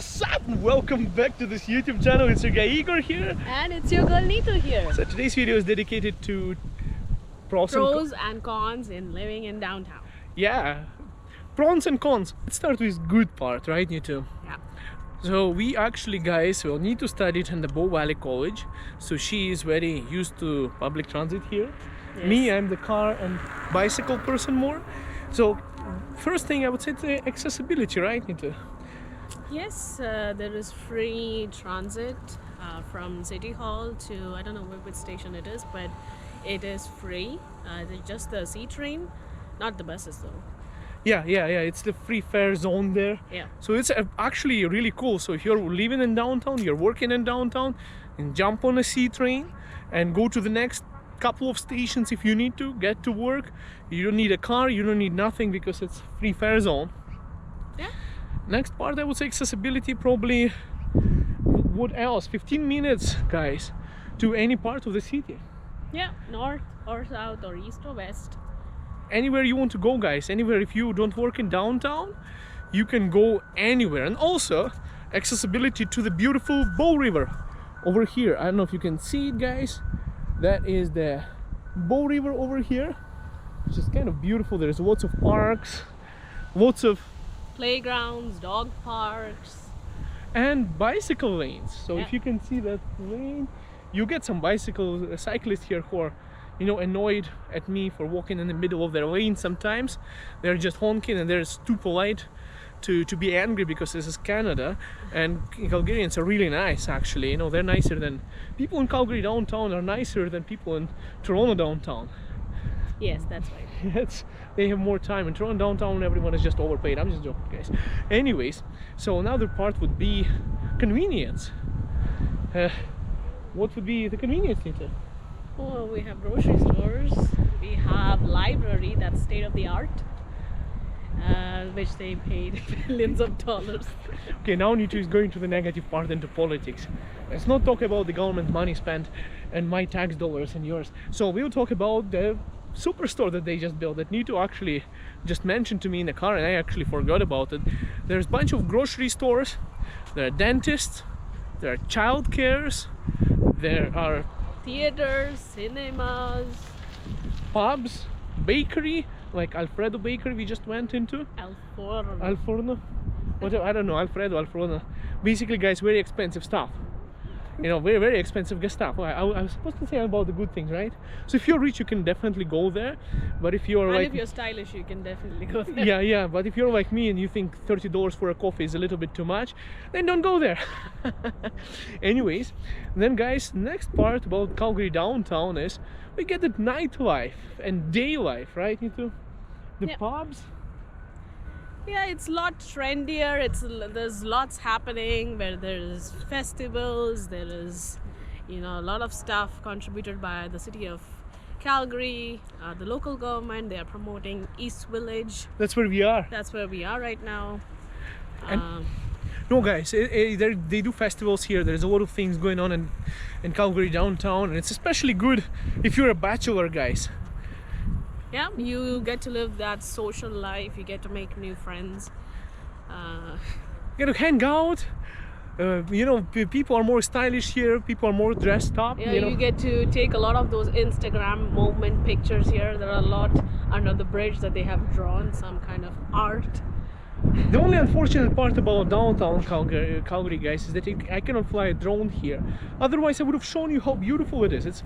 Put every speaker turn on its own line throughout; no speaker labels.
What's up? Welcome back to this YouTube channel. It's your guy Igor here.
And it's your girl Neetu here.
So today's video is dedicated to pros
and cons in living in downtown.
Yeah, pros and cons. Let's start with good part, right, Neetu?
Yeah.
So we actually, guys, will need to study it in the Bow Valley College. So she is very used to public transit here.
Yes.
Me, I'm the car and bicycle person more. So first thing I would say is accessibility, right, Neetu?
Yes, there is free transit from City Hall to, I don't know which station it is, but it is free. Just the C train, not the buses though.
Yeah, it's the free fare zone there.
Yeah.
So it's actually really cool. So if you're living in downtown, you're working in downtown, and jump on a C train and go to the next couple of stations if you need to get to work. You don't need a car, you don't need nothing because it's free fare zone.
Yeah.
Next part, I would say accessibility, probably. What else? 15 minutes, guys, to any part of the city.
Yeah, north or south or east or west.
Anywhere you want to go, guys, anywhere. If you don't work in downtown, you can go anywhere. And also accessibility to the beautiful Bow River over here. I don't know if you can see it, guys. That is the Bow River over here, which is kind of beautiful. There's lots of parks, lots of
playgrounds, dog parks,
and bicycle lanes. So
yeah.
If you can see that lane, you get some cyclists here who are, annoyed at me for walking in the middle of their lane. Sometimes they're just honking and they're too polite to be angry because this is Canada, and Calgarians are really nice actually. They're nicer than people in Calgary downtown are nicer than people in Toronto downtown.
Yes, that's right.
They have more time. In Toronto downtown, everyone is just overpaid. I'm just joking, guys. Anyways, so another part would be convenience. What would be the convenience, Nita?
Well, we have grocery stores. We have library that's state of the art, which they paid billions of dollars.
Okay, now Nita is going to the negative part into politics. Let's not talk about the government money spent and my tax dollars and yours. So we'll talk about the superstore that they just built that Neetu actually just mentioned to me in the car, and I actually forgot about it. There's a bunch of grocery stores, there are dentists, there are child cares, there are
theaters, cinemas,
pubs, bakery, like Alfredo Bakery we just went into. Alforno? I don't know, Alfredo. Basically, guys, very expensive stuff. Very, very expensive stuff. I was supposed to say about the good things, right? So if you're rich, you can definitely go there. But if you're
if you're stylish, you can definitely go there.
Yeah. But if you're like me and you think $30 for a coffee is a little bit too much, then don't go there. Anyways, then guys, next part about Calgary downtown is we get the nightlife and day life, right? The pubs.
Yeah, it's a lot trendier. There's lots happening where there's festivals. There is, a lot of stuff contributed by the city of Calgary, the local government. They are promoting East Village.
That's where we are.
That's where we are right now.
No, guys, they do festivals here. There's a lot of things going on in Calgary downtown, and it's especially good if you're a bachelor, guys.
Yeah, you get to live that social life. You get to make new friends.
You get to hang out. People are more stylish here. People are more dressed up.
Yeah, you get to take a lot of those Instagram moment pictures here. There are a lot under the bridge that they have drawn some kind of art.
The only unfortunate part about downtown Calgary, guys, is that I cannot fly a drone here. Otherwise, I would have shown you how beautiful it is.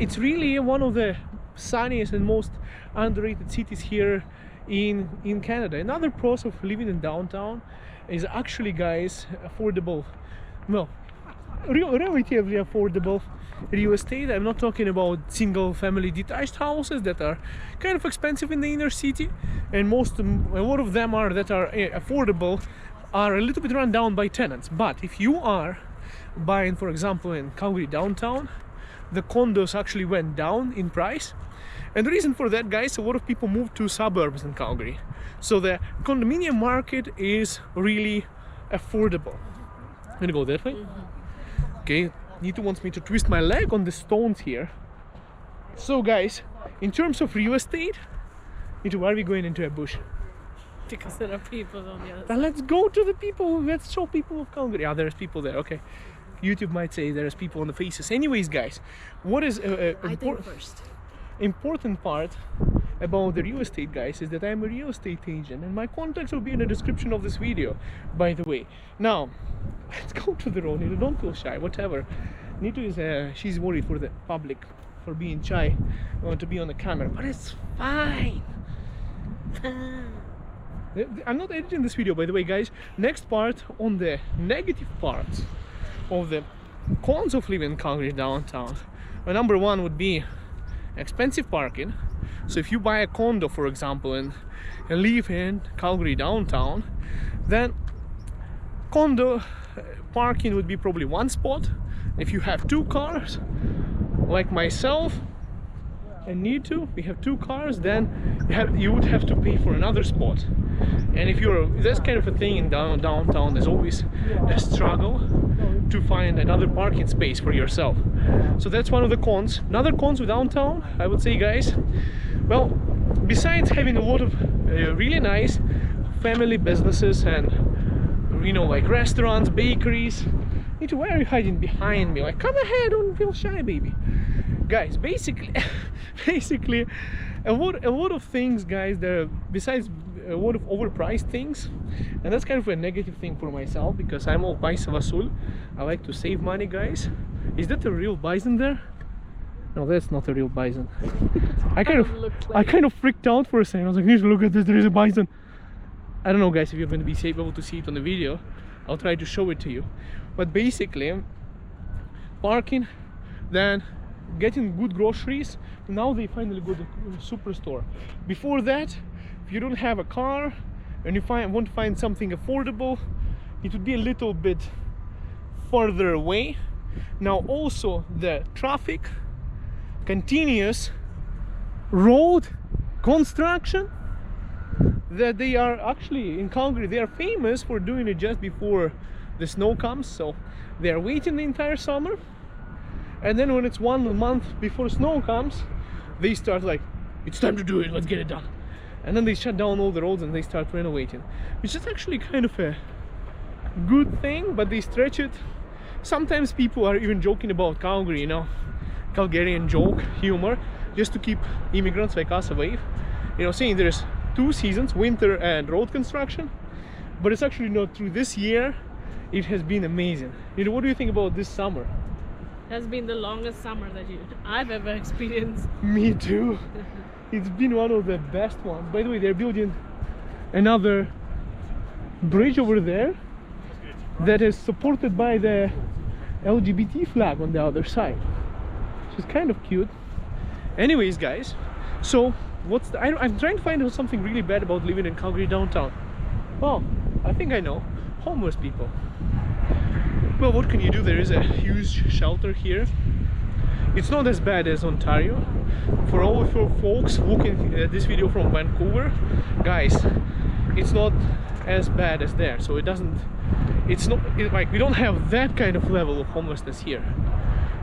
It's really one of the sunniest and most underrated cities here in Canada. Another pros of living in downtown is actually, guys, affordable. Well, relatively affordable real estate. I'm not talking about single family detached houses that are kind of expensive in the inner city, and a lot of them that are affordable are a little bit run down by tenants. But if you are buying, for example, in Calgary downtown, the condos actually went down in price, and the reason for that, guys, a lot of people moved to suburbs in Calgary, so the condominium market is really affordable. I'm gonna go that way. Okay, Neetu wants me to twist my leg on the stones here. So guys, in terms of real estate, Neetu, why are we going into a bush?
because there are people on the other
Then
side.
let's go to the people. Let's show people of Calgary. Ah, there's people there. Okay. YouTube might say there's people on the faces. Anyways, guys, what is
I think first.
important part about the real estate, guys, is that I'm a real estate agent, and my contacts will be in the description of this video, by the way. Now, let's go to the road. Don't feel shy, whatever. Nito is she's worried for the public, for being shy, to be on the camera, but it's fine. I'm not editing this video, by the way, guys. Next part, on the negative parts of the cons of living in Calgary downtown. Number one would be expensive parking. So if you buy a condo, for example, and live in Calgary downtown, then condo parking would be probably one spot. If you have two cars, like myself and Nito, we have two cars, then you would have to pay for another spot. And if you're, that's kind of a thing in downtown, there's always a struggle to find another parking space for yourself. So that's one of the cons. Another cons with downtown, I would say, guys, well, besides having a lot of really nice family businesses and, you know, like restaurants, bakeries. Nito, why are you hiding behind me? Like, come ahead, don't feel shy, baby. Guys, basically a lot of things, guys, there, besides a lot of overpriced things, and that's kind of a negative thing for myself, because I'm all paisa vasul. I like to save money, guys. Is that a real bison there? No, that's not a real bison. I kind of freaked out for a second. I was like, need to look at this, there is a bison. I don't know, guys, if you're going to be able to see it on the video. I'll try to show it to you. But basically, parking, then getting good groceries. Now they finally got a superstore. Before that, if you don't have a car and you want to find something affordable, it would be a little bit further away. Now also the traffic, continuous road construction, that they are actually in Calgary, they are famous for doing it just before the snow comes. So they are waiting the entire summer, and then when it's 1 month before snow comes, they start like, it's time to do it, let's get it done. And then they shut down all the roads and they start renovating, which is actually kind of a good thing, but they stretch it. Sometimes people are even joking about Calgary, you know, Calgarian joke humor, just to keep immigrants like us away, you know, saying there's two seasons, winter and road construction. But it's actually not true. This year it has been amazing. You know, what do you think about this summer?
Has been the longest summer that I've ever experienced.
Me too. It's been one of the best ones. By the way, they're building another bridge over there that is supported by the LGBT flag on the other side, which is kind of cute. Anyways, guys, so I'm trying to find out something really bad about living in Calgary downtown. Well, I think I know. Homeless people. Well, what can you do? There is a huge shelter here. It's not as bad as Ontario. For all of your folks looking at this video from Vancouver, guys, it's not as bad as there. So like, we don't have that kind of level of homelessness here.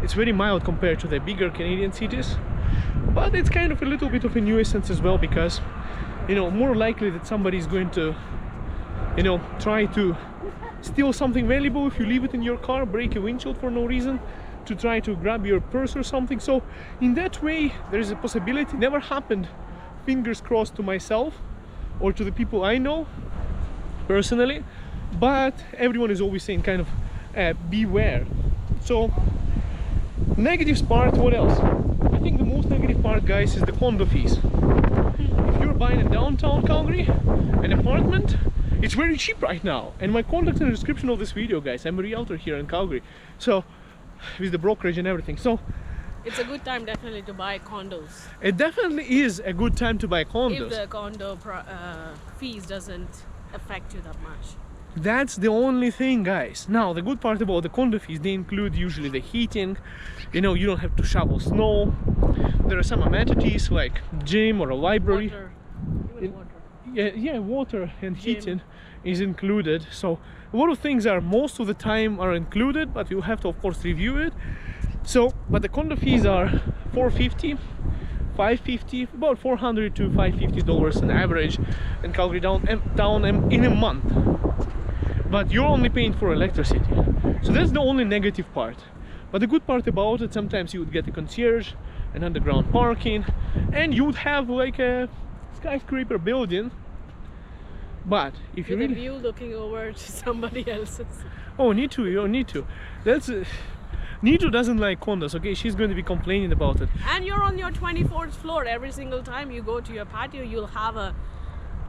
It's very mild compared to the bigger Canadian cities, but it's kind of a little bit of a nuisance as well, because, you know, more likely that somebody is going to, you know, try to steal something valuable if you leave it in your car, break a windshield for no reason, to try to grab your purse or something. So in that way, there is a possibility. Never happened, fingers crossed, to myself or to the people I know personally, but everyone is always saying kind of beware. So negatives part, what else? I think the most negative part, guys, is the condo fees. If you're buying in downtown Calgary an apartment, it's very cheap right now, and my contact's in the description of this video, guys. I'm a realtor here in Calgary, so with the brokerage and everything. So
it's a good time definitely to buy condos.
It definitely is a good time to buy condos.
If the condo fees doesn't affect you that much.
That's the only thing, guys. Now, the good part about the condo fees, they include usually the heating. You know, you don't have to shovel snow. There are some amenities like gym or a library.
Water. Even water.
Yeah, water and heating is included. So a lot of things are, most of the time, are included, but you have to of course review it. So, but the condo fees are $450 550, about $400 to $550 on average in Calgary down in a month. But you're only paying for electricity, so that's the only negative part. But the good part about it, sometimes you would get a concierge, an underground parking, and you would have like a skyscraper building. But if you
with a
really
view looking over to somebody else's.
oh, need to, you don't need to. That's Nito doesn't like condos, okay? She's going to be complaining about it.
And you're on your 24th floor. Every single time you go to your patio, you'll have a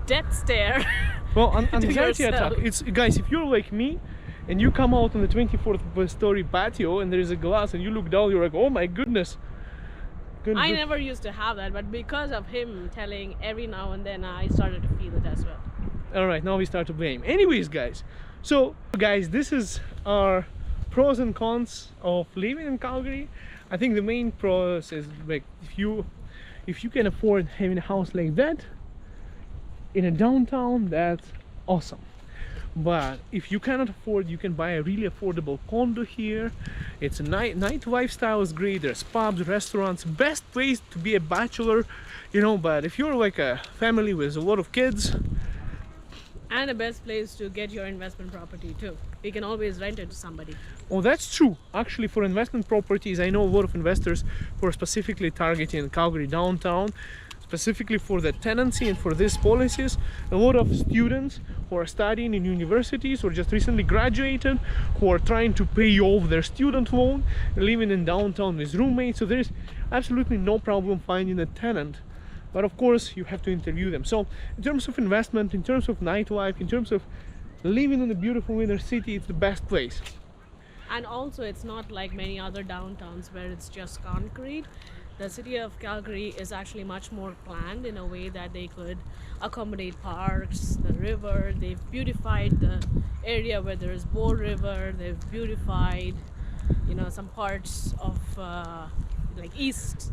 death stare.
Well,
to
anxiety
yourself.
attack. It's, guys, if you're like me and you come out on the 24th story patio and there is a glass and you look down, you're like, oh my goodness.
I never used to have that, but because of him telling every now and then, I started to feel it as well.
All right, now we start to blame. Anyways, guys, so guys, this is our pros and cons of living in Calgary. I think the main pros is like if you can afford having a house like that in a downtown, that's awesome. But if you cannot afford, you can buy a really affordable condo here. It's a night lifestyle is great. There's pubs, restaurants, best place to be a bachelor, you know. But if you're like a family with a lot of kids,
and the best place to get your investment property too. You can always rent it to somebody.
oh, that's true. Actually, for investment properties, I know a lot of investors who are specifically targeting Calgary downtown, specifically for the tenancy and for these policies. A lot of students who are studying in universities or just recently graduated, who are trying to pay off their student loan, living in downtown with roommates. So there's absolutely no problem finding a tenant. But of course, you have to interview them. So in terms of investment, in terms of nightlife, in terms of living in a beautiful inner city, it's the best place.
And also, it's not like many other downtowns where it's just concrete. The city of Calgary is actually much more planned in a way that they could accommodate parks, the river. They've beautified the area where there is Bow River. They've beautified, you know, some parts of like East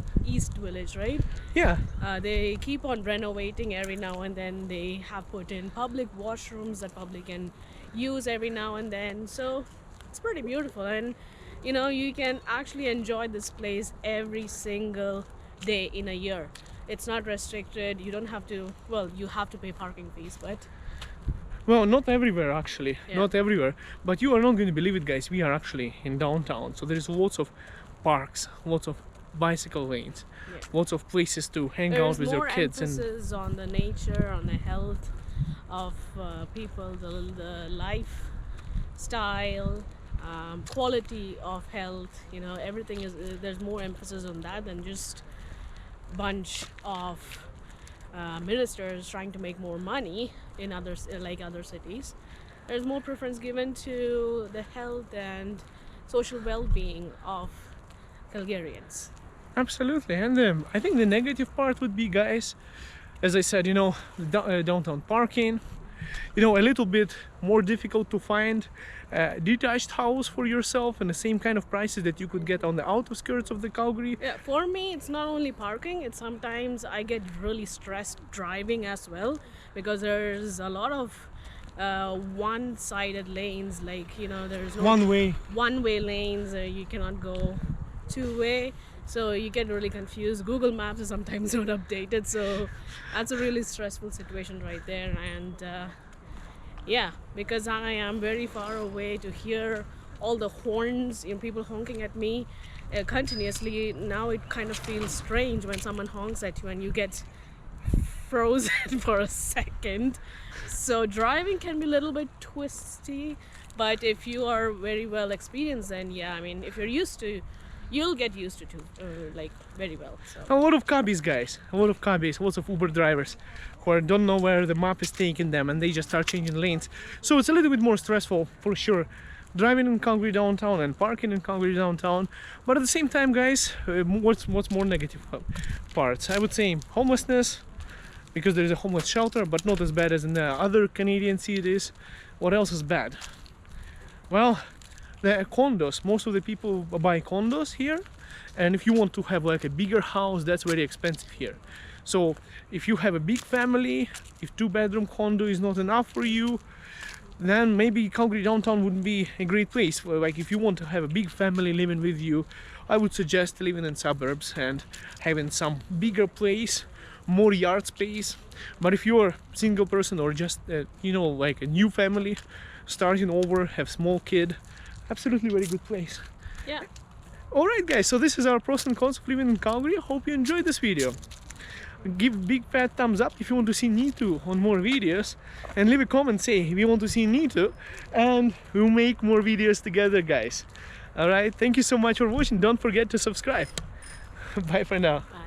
Village, right?
Yeah.
They keep on renovating every now and then. They have put in public washrooms that public can use every now and then. So it's pretty beautiful, and you know, you can actually enjoy this place every single day in a year. It's not restricted. You don't have to, well, you have to pay parking fees, but
Well, not everywhere actually,
Yeah.
not everywhere. But you are not going to believe it, guys. We are actually in downtown, so there's lots of parks, lots of bicycle lanes,
Yeah.
lots of places to hang out
there's
with your
more
kids. And
emphasis on the nature, on the health of people, the lifestyle, quality of health. You know, everything is. There's more emphasis on that than just bunch of ministers trying to make more money in others, like other cities. There's more preference given to the health and social well-being of Calgarians.
Absolutely, and I think the negative part would be, guys, as I said, you know, downtown parking, you know, a little bit more difficult to find a detached house for yourself and the same kind of prices that you could get on the outskirts of the Calgary.
Yeah, for me, it's not only parking. It's sometimes I get really stressed driving as well, because there's a lot of one-sided lanes. Like, you know, there's no one-way lanes. You cannot go two-way. So you get really confused. Google Maps is sometimes not updated, so that's a really stressful situation right there. And yeah, because I am very far away, to hear all the horns, you know, people honking at me continuously, now it kind of feels strange when someone honks at you and you get frozen for a second. So driving can be a little bit twisty, but if you are very well experienced, then yeah, I mean, if you're used to, you'll get used to too, like very well. So
A lot of cabbies, guys, a lot of cabbies, lots of Uber drivers who don't know where the map is taking them and they just start changing lanes. So it's a little bit more stressful for sure, driving in Calgary downtown and parking in Calgary downtown. But at the same time, guys, what's more negative parts? I would say homelessness, because there is a homeless shelter, but not as bad as in the other Canadian cities. What else is bad? Well, the condos. Most of the people buy condos here, and if you want to have like a bigger house, that's very expensive here. So if you have a big family, if 2-bedroom condo is not enough for you, then maybe Calgary downtown would be a great place. Where, like, if you want to have a big family living with you, I would suggest living in suburbs and having some bigger place, more yard space. But if you're a single person or just you know, like a new family starting over, have small kid, absolutely very good place.
Yeah.
Alright guys, so this is our pros and cons of living in Calgary. I hope you enjoyed this video. Give big fat thumbs up if you want to see Nitu on more videos, and leave a comment, say we want to see Nitu, and we'll make more videos together, guys. Alright, thank you so much for watching. Don't forget to subscribe. Bye for now.
Bye.